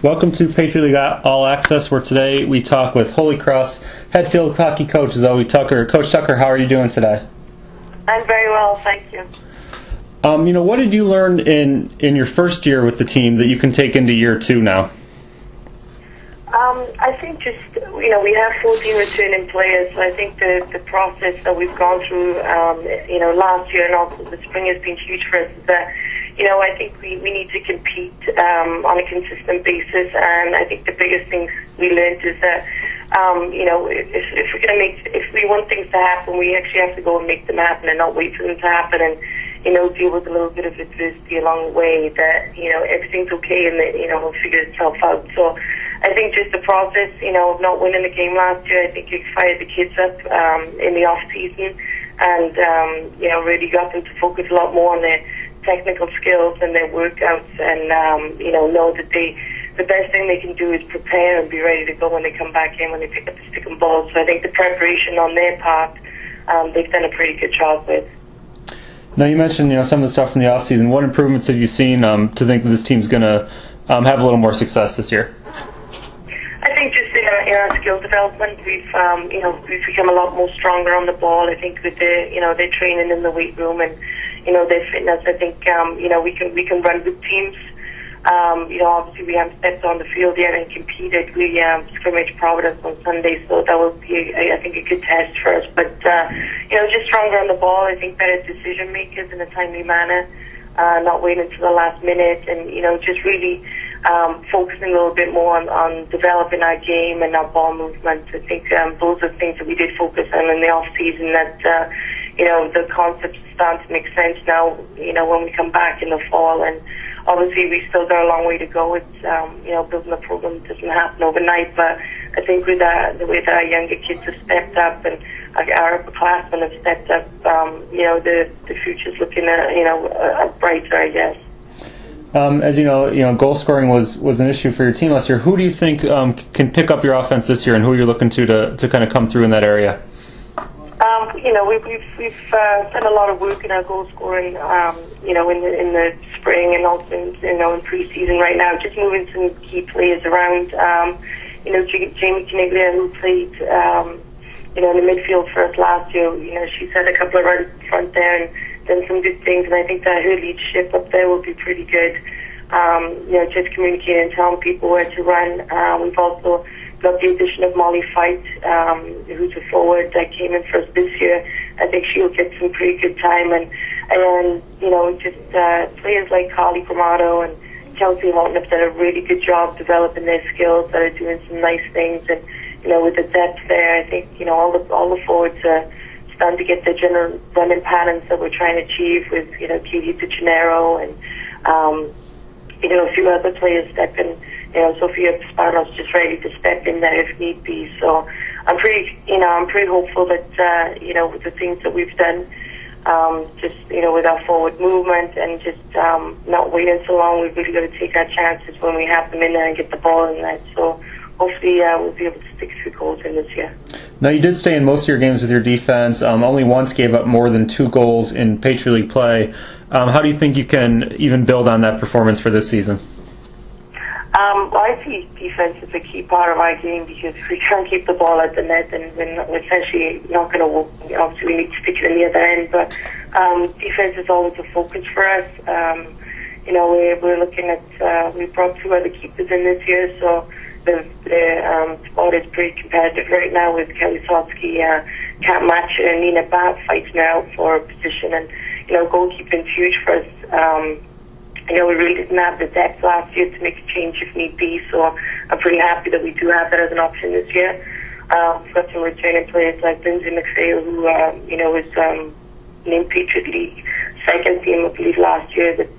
Welcome to Patriot League All Access, where today we talk with Holy Cross head field hockey coach Zowie Tucker. Coach Tucker, how are you doing today? I'm very well, thank you. What did you learn in your first year with the team that you can take into year two now? I think we have 14 returning players, so I think the process that we've gone through, last year and also the spring has been huge for us. Is that, I think we need to compete on a consistent basis, and I think the biggest thing we learned is that, if we want things to happen, we actually have to go and make them happen and not wait for them to happen, and deal with a little bit of adversity along the way. That everything's okay and that it'll figure itself out. So I think just the process, of not winning the game last year, I think it fired the kids up in the off season, and really got them to focus a lot more on their technical skills and their workouts, and know that the best thing they can do is prepare and be ready to go when they come back in, when they pick up the stick and ball. So I think the preparation on their part, they've done a pretty good job with. Now, you mentioned some of the stuff from the off season. What improvements have you seen to think that this team's going to have a little more success this year? I think just in our skill development, we've become a lot more stronger on the ball. I think with their training in the weight room and their fitness, I think we can run good teams. Obviously we haven't stepped on the field yet and competed. We scrimmaged Providence on Sunday, so that will be, I think, a good test for us. But just stronger on the ball. I think better decision makers in a timely manner, not waiting until the last minute, and just really focusing a little bit more on developing our game and our ball movement. I think those are things that we did focus on in the off season. That the concepts start to make sense now. When we come back in the fall, and obviously we still got a long way to go. It's building a program doesn't happen overnight, but I think with the way that our younger kids have stepped up and our upperclassmen have stepped up, the future's looking brighter, I guess. As you know, goal scoring was an issue for your team last year. Who do you think can pick up your offense this year, and who are you looking to kind of come through in that area? We've done a lot of work in our goal scoring, in the spring and also in preseason right now. Just moving some key players around. Jamie Caniglia, who played, in the midfield for us last year. She's had a couple of runs front there and done some good things, and I think that her leadership up there will be pretty good. Just communicating and telling people where to run. We've also got the addition of Molly Fight, who's a forward that came in for us this year. I think she'll get some pretty good time, and players like Carly Gramato and Chelsea Houghton have done a really good job developing their skills, that are doing some nice things, and with the depth there, I think all the forwards are starting to get the general running patterns that we're trying to achieve with Katie DeGennaro and a few other players stepping. Sophia Spanos just ready to step in there if need be. So I'm pretty hopeful that with the things that we've done, with our forward movement and just not waiting so long, we've really got to take our chances when we have them in there and get the ball in there. So hopefully we'll be able to stick 2 goals in this year. Now, you did stay in most of your games with your defense. Only once gave up more than 2 goals in Patriot League play. How do you think you can even build on that performance for this season? I see defense is a key part of our game, because if we can't keep the ball at the net, then we're essentially not going to. Obviously, we need to stick it in the other end, but defense is always a focus for us. We're looking at. We brought 2 other keepers in this year, so the spot is pretty competitive right now with Kelly Sotsky, Kat Matcher, and Nina Babb fighting out for a position, and goalkeeping is huge for us. We really didn't have the depth last year to make a change if need be, so I'm pretty happy that we do have that as an option this year. We've got some returning players like Lindsay McPhail, who was named Patriot League second team, I believe, last year. That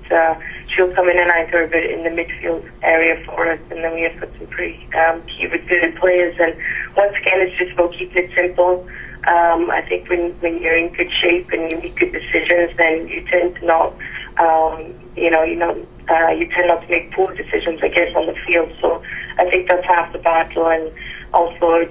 she'll come in and anchor a bit in the midfield area for us, and then we have got some pretty key returning players. And once again, it's just about keeping it simple. I think when you're in good shape and you make good decisions, then you tend to not. You tend not to make poor decisions, I guess, on the field. So I think that's half the battle, and also,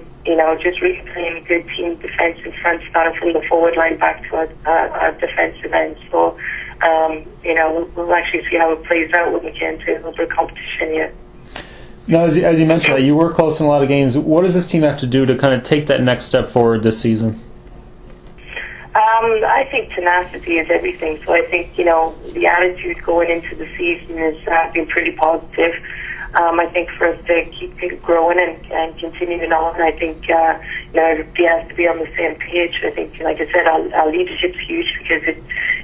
just really playing a good team defense in front, starting from the forward line back to our defensive end. So, we'll actually see how it plays out when we get into a little bit of competition yet. Now, as you mentioned, you were close in a lot of games. What does this team have to do to kind of take that next step forward this season? I think tenacity is everything. So I think, the attitude going into the season has been pretty positive. I think for us to keep growing and continuing on, I think, everybody has to be on the same page. I think, like I said, our leadership's huge because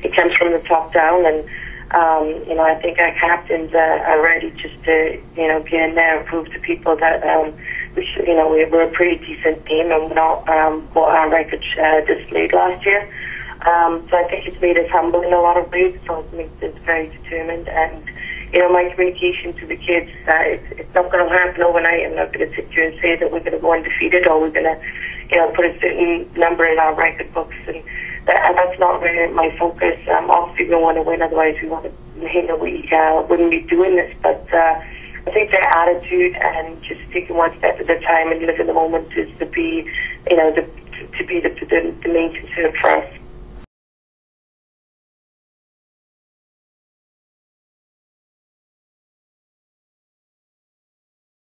it comes from the top down. And, I think our captains are ready just to, get in there and prove to people that, we're a pretty decent team and we're not what our record displayed last year. So I think it's made us humble in a lot of ways. So it makes us very determined. And, my communication to the kids, it's not going to happen overnight. I'm not going to sit here and say that we're going to go undefeated or we're going to, put a certain number in our record books. And that's not really my focus. Obviously, we want to win, otherwise we wouldn't be doing this. But I think their attitude and just taking one step at a time and live in the moment is to be, the main concern for us.